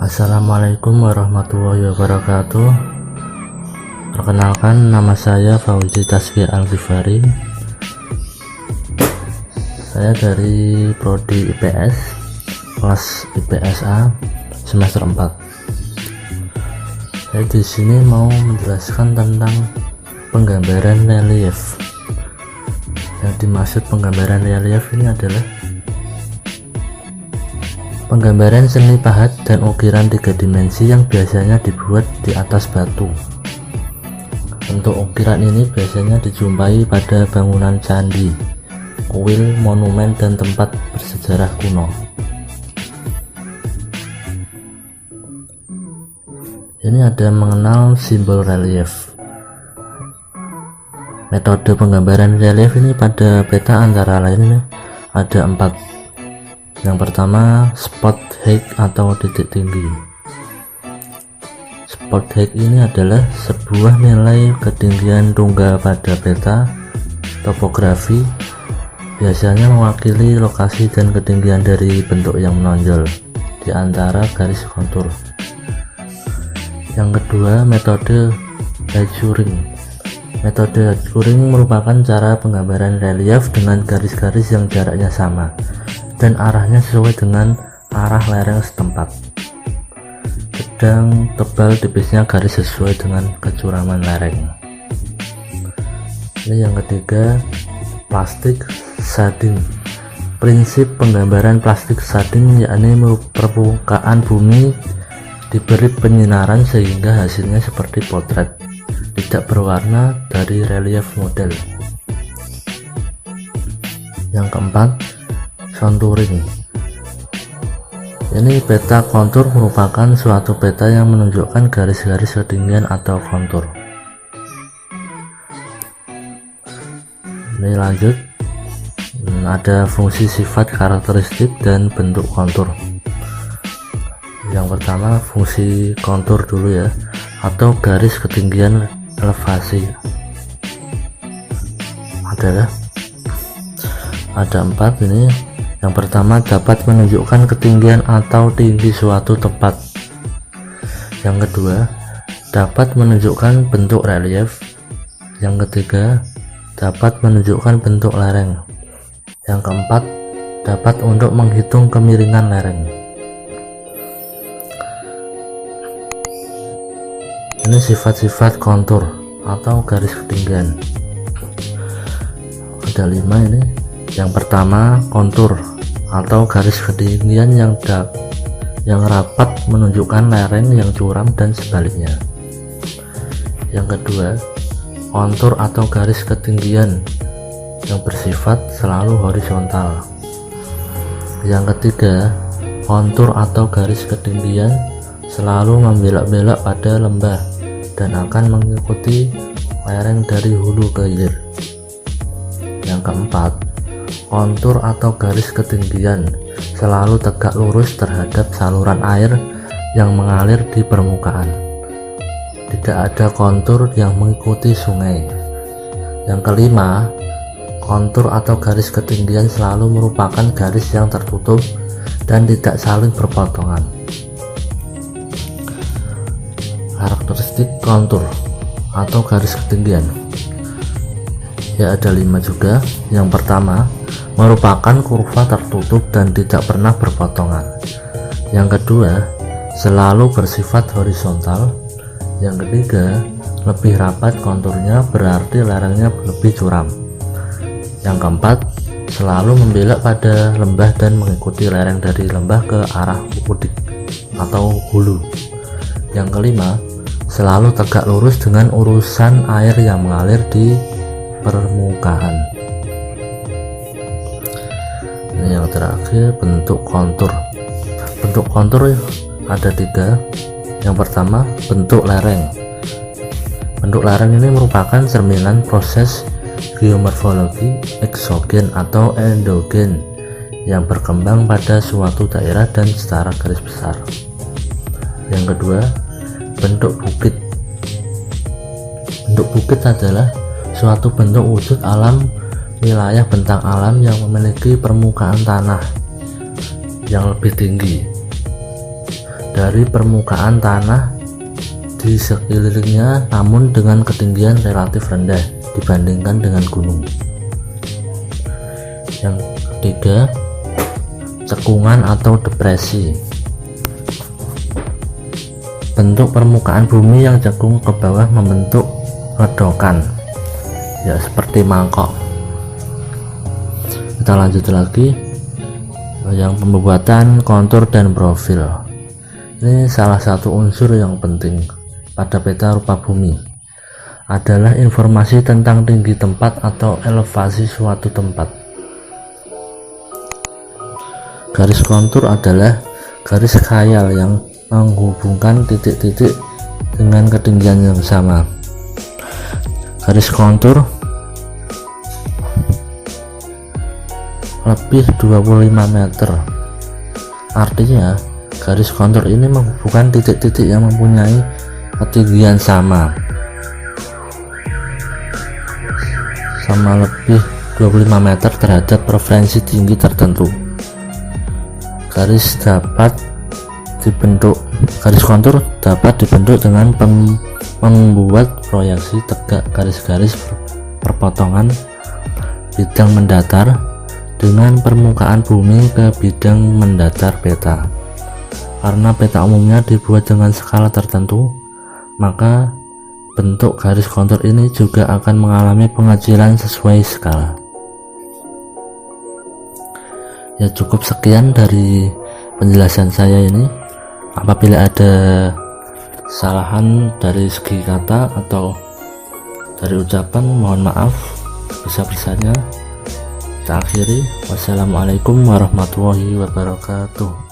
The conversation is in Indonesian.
Assalamualaikum warahmatullahi wabarakatuh. Perkenalkan, nama saya Fauzi Tasfi Al-Ghifari. Saya dari prodi IPS, kelas IPS A, semester 4. Saya di sini mau menjelaskan tentang penggambaran relief. Yang dimaksud penggambaran relief ini adalah penggambaran seni pahat dan ukiran 3 dimensi yang biasanya dibuat di atas batu. Bentuk ukiran ini biasanya dijumpai pada bangunan candi, kuil, monumen, dan tempat bersejarah kuno. Ini ada mengenal simbol relief. Metode penggambaran relief ini pada peta antara lain ada 4. Yang pertama, spot height atau titik tinggi. Spot height ini adalah sebuah nilai ketinggian tunggal pada peta topografi, biasanya mewakili lokasi dan ketinggian dari bentuk yang menonjol di antara garis kontur. Yang kedua, metode hatchuring. Metode hatchuring merupakan cara penggambaran relief dengan garis-garis yang jaraknya sama dan arahnya sesuai dengan arah lereng setempat. Sedang tebal tipisnya garis sesuai dengan kecuraman lereng. Ini yang ketiga, plastik shading. Prinsip penggambaran plastik shading yakni permukaan bumi diberi penyinaran sehingga hasilnya seperti potret, tidak berwarna dari relief model. Yang keempat, contouring. Ini peta kontur merupakan suatu peta yang menunjukkan garis-garis ketinggian atau kontur. Ini lanjut, ada fungsi, sifat, karakteristik, dan bentuk kontur. Yang pertama, fungsi kontur dulu ya, atau garis ketinggian elevasi adalah ada 4 ini. Yang pertama, dapat menunjukkan ketinggian atau tinggi suatu tempat. Yang kedua, dapat menunjukkan bentuk relief. Yang ketiga, dapat menunjukkan bentuk lereng. Yang keempat, dapat untuk menghitung kemiringan lereng. Ini sifat-sifat kontur atau garis ketinggian. Ada 5 ini. Yang pertama, kontur atau garis ketinggian yang rapat menunjukkan lereng yang curam dan sebaliknya. Yang kedua, kontur atau garis ketinggian yang bersifat selalu horizontal. Yang ketiga, kontur atau garis ketinggian selalu membelok-belok pada lembah dan akan mengikuti lereng dari hulu ke hilir. Yang keempat, kontur atau garis ketinggian selalu tegak lurus terhadap saluran air yang mengalir di permukaan. Tidak ada kontur yang mengikuti sungai. Yang kelima, kontur atau garis ketinggian selalu merupakan garis yang tertutup dan tidak saling berpotongan. Karakteristik kontur atau garis ketinggian ya ada 5 juga. Yang pertama, merupakan kurva tertutup dan tidak pernah berpotongan. Yang kedua, selalu bersifat horizontal. Yang ketiga, lebih rapat konturnya, berarti lerengnya lebih curam. Yang keempat, selalu membelok pada lembah dan mengikuti lereng dari lembah ke arah udik atau hulu. Yang kelima, selalu tegak lurus dengan urusan air yang mengalir di permukaan. Ini yang terakhir, bentuk kontur. Bentuk kontur ada 3. Yang pertama, bentuk lereng. Bentuk lereng ini merupakan cerminan proses geomorfologi eksogen atau endogen yang berkembang pada suatu daerah dan secara garis besar. Yang kedua, bentuk bukit. Bentuk bukit adalah suatu bentuk wujud alam wilayah bentang alam yang memiliki permukaan tanah yang lebih tinggi dari permukaan tanah di sekelilingnya, namun dengan ketinggian relatif rendah dibandingkan dengan gunung. Yang ketiga, cekungan atau depresi. Bentuk permukaan bumi yang cekung ke bawah membentuk ledokan, ya seperti mangkok. Kita lanjut lagi, yang pembuatan kontur dan profil. Ini salah satu unsur yang penting pada peta rupa bumi, adalah informasi tentang tinggi tempat atau elevasi suatu tempat. Garis kontur adalah garis khayal yang menghubungkan titik-titik dengan ketinggian yang sama. Garis kontur lebih 25 meter. Artinya garis kontur ini menghubungkan titik-titik yang mempunyai ketinggian sama lebih 25 meter terhadap referensi tinggi tertentu. Garis kontur dapat dibentuk dengan membuat proyeksi tegak garis-garis perpotongan bidang mendatar dengan permukaan bumi ke bidang mendatar peta. Karena peta umumnya dibuat dengan skala tertentu, maka bentuk garis kontur ini juga akan mengalami pengecilan sesuai skala. Ya, cukup sekian dari penjelasan saya ini. Apabila ada kesalahan dari segi kata atau dari ucapan, mohon maaf sebesar-besarnya. Kita akhiri. Wassalamualaikum warahmatullahi wabarakatuh.